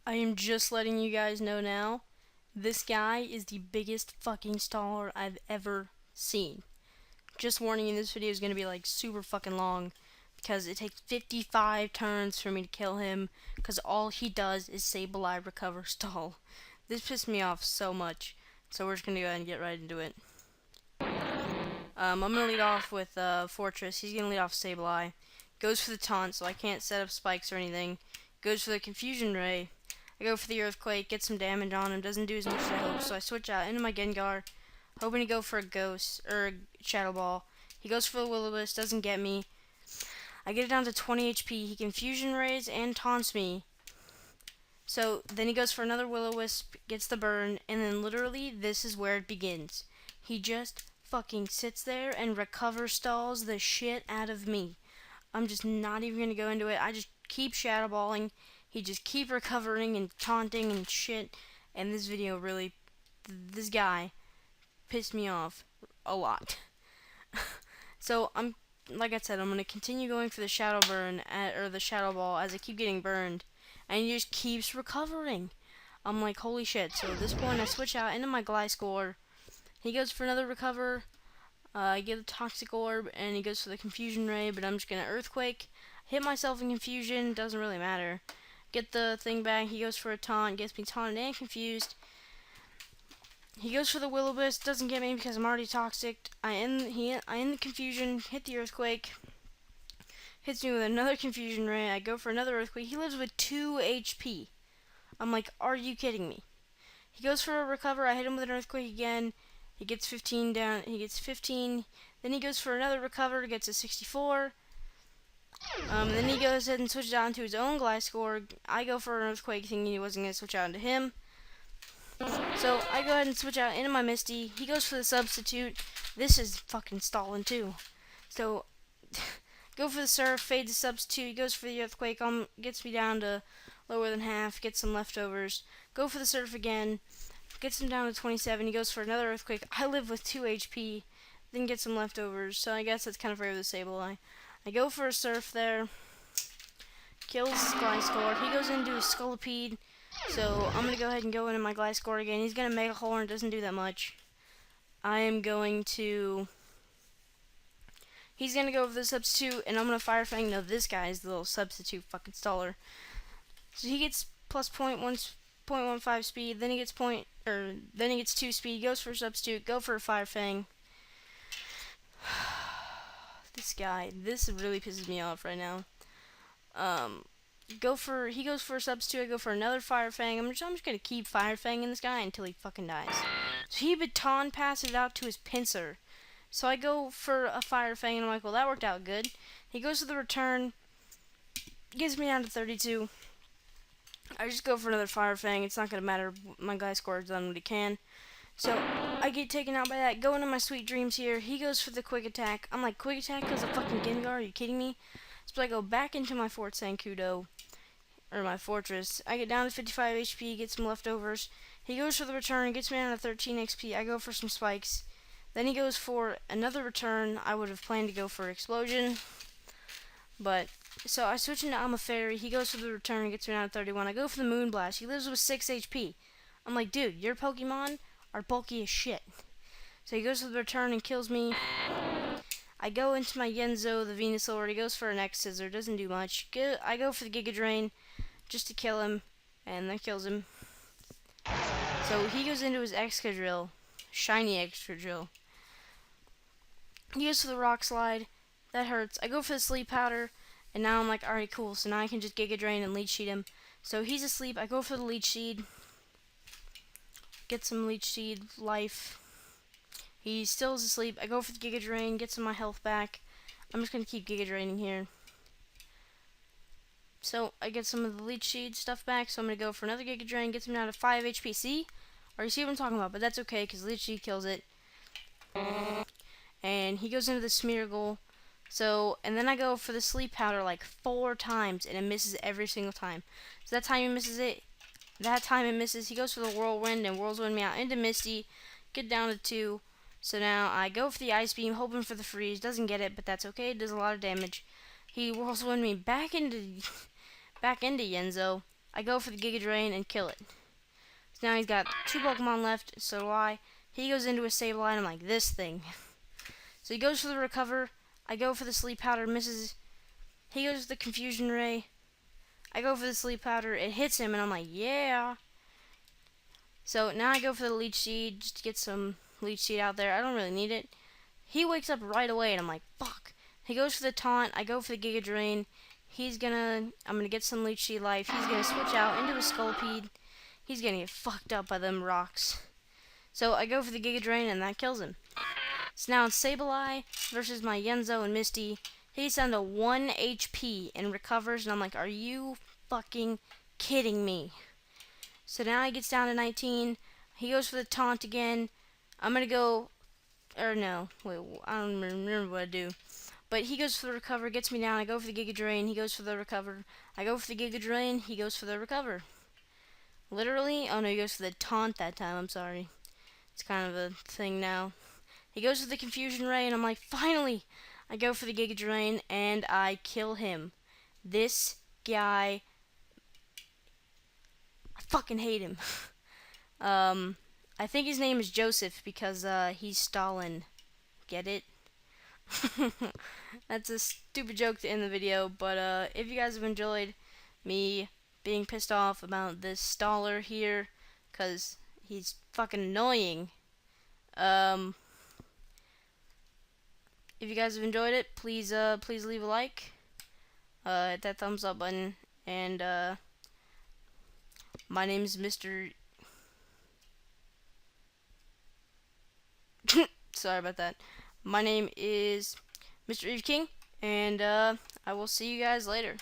I am just letting you guys know now, this guy is the biggest fucking staller I've ever seen. Just warning you, this video is going to be like super fucking long because it takes 55 turns for me to kill him because all he does is say Byeee, recover, stall. This pissed me off so much, so we're just going to go ahead and get right into it. I'm going to lead off with Fortress. He's going to lead off Sableye. Goes for the taunt, so I can't set up spikes or anything. Goes for the Confusion Ray. I go for the Earthquake, get some damage on him, doesn't do as much as I hope, so I switch out into my Gengar, hoping to go for a Ghost, or a Shadow Ball. He goes for the Will-O-Wisp, doesn't get me. I get it down to 20 HP, he Confusion Rays and taunts me. So, then he goes for another Will-O-Wisp, gets the burn, and then literally, this is where it begins. He just fucking sits there and recover stalls the shit out of me. I'm just not even gonna go into it, I just keep Shadow Balling. He just keep recovering and taunting and shit. And this video really, this guy pissed me off a lot. So like I said, I'm gonna continue going for the Shadow Burn or the Shadow Ball as I keep getting burned, and he just keeps recovering. I'm like, holy shit. So at this point, I switch out into my Gliscor. He goes for another recover. I get a Toxic Orb, and he goes for the Confusion Ray, but I'm just gonna Earthquake. Hit myself in Confusion, doesn't really matter. Get the thing back, he goes for a taunt, gets me taunted and confused. He goes for the Will-O-Wisp, doesn't get me because I'm already toxic. I end the Confusion, hit the Earthquake. Hits me with another Confusion Ray, I go for another Earthquake. He lives with 2 HP. I'm like, are you kidding me? He goes for a recover, I hit him with an Earthquake again. He gets 15 down, he gets 15. Then he goes for another recover, gets a 64. Then he goes ahead and switches out into his own Gliscor. I go for an Earthquake thinking he wasn't going to switch out into him. So I go ahead and switch out into my Misty. He goes for the Substitute. This is fucking Stallin too. So go for the Surf, fade the Substitute. He goes for the Earthquake. Gets me down to lower than half. Gets some leftovers. Go for the Surf again. Gets him down to 27. He goes for another Earthquake. I live with 2 HP. Then get some leftovers. So I guess that's kind of rare with the Sableye. I go for a Surf there, kills Gliscor. He goes into his Scolipede, so I'm going to go ahead and go into my Gliscor again. He's going to Mega Horn, doesn't do that much. He's going to go for the Substitute, and I'm going to Fire Fang. No, this guy is the little Substitute fucking staller. So he gets plus 0.15 speed, then he gets 2 speed, he goes for a Substitute, go for a Fire Fang. This guy, this really pisses me off right now. He goes for a Substitute, I go for another Fire Fang. I'm just gonna keep Fire Fanging this guy until he fucking dies. So he baton passes it out to his Pinsir. So I go for a Fire Fang, and I'm like, well, that worked out good. He goes to the return, gets me down to 32. I just go for another Fire Fang, it's not gonna matter, my Gliscor has done what he can. So, I get taken out by that, go into my Sweet Dreams here, he goes for the Quick Attack. I'm like, Quick Attack because of fucking Gengar, are you kidding me? So I go back into my Fort Zancudo, or my Fortress. I get down to 55 HP, get some leftovers. He goes for the return, gets me down to 13 XP, I go for some spikes. Then he goes for another return. I would have planned to go for Explosion. But, so I switch into I'm a Fairy, he goes for the return, gets me down to 31. I go for the Moonblast, he lives with 6 HP. I'm like, dude, your Pokemon are bulky as shit. So he goes for the return and kills me. I go into my Yenzo, the Venusaur. He goes for an X-Scissor, doesn't do much. I go for the Giga Drain just to kill him, and that kills him. So he goes into his Excadrill, shiny Excadrill. He goes for the Rock Slide, that hurts. I go for the Sleep Powder, and now I'm like, alright, cool. So now I can just Giga Drain and Leech Seed him. So he's asleep. I go for the Leech Seed. Get some Leech Seed life. He still is asleep. I go for the Giga Drain, get some of my health back. I'm just going to keep Giga Draining here. So, I get some of the Leech Seed stuff back, so I'm going to go for another Giga Drain, gets him down to 5 HP. See? Or you see what I'm talking about, but that's okay, because Leech Seed kills it. And he goes into the Smeargle. So, and then I go for the Sleep Powder like 4 times, and it misses every single time. So that time he misses it. That time it misses. He goes for the Whirlwind and Whirlwind me out into Misty. Get down to 2. So now I go for the Ice Beam, hoping for the Freeze. Doesn't get it, but that's okay. It does a lot of damage. He Whirlwind me back into Yenzo. I go for the Giga Drain and kill it. So now he's got 2 Pokemon left, so do I. He goes into a Sableye, and I'm like, this thing. So he goes for the Recover. I go for the Sleep Powder, misses. He goes for the Confusion Ray. I go for the Sleep Powder. It hits him, and I'm like, yeah. So now I go for the Leech Seed, just to get some Leech Seed out there. I don't really need it. He wakes up right away, and I'm like, fuck. He goes for the Taunt. I go for the Giga Drain. I'm gonna get some Leech Seed life. He's gonna switch out into a Scolipede. He's gonna get fucked up by them rocks. So I go for the Giga Drain, and that kills him. So now it's Sableye versus my Yenzo and Misty. He's down to 1 HP and recovers, and I'm like, are you fucking kidding me? So now he gets down to 19. He goes for the Taunt again. I'm gonna go, or no, wait, I don't remember what I do. But he goes for the Recover, gets me down. I go for the Giga Drain. He goes for the Recover. I go for the Giga Drain. He goes for the Recover. Literally, oh no, he goes for the Taunt that time. I'm sorry. It's kind of a thing now. He goes for the Confusion Ray, and I'm like, finally! I go for the Giga Drain, and I kill him. This guy, I fucking hate him. I think his name is Joseph because he's Stallin. Get it? That's a stupid joke to end the video, but if you guys have enjoyed me being pissed off about this staller here, because he's fucking annoying, if you guys have enjoyed it, please leave a like, hit that thumbs up button, and my name is Mr. Sorry about that. My name is MrEeveeKing, and I will see you guys later.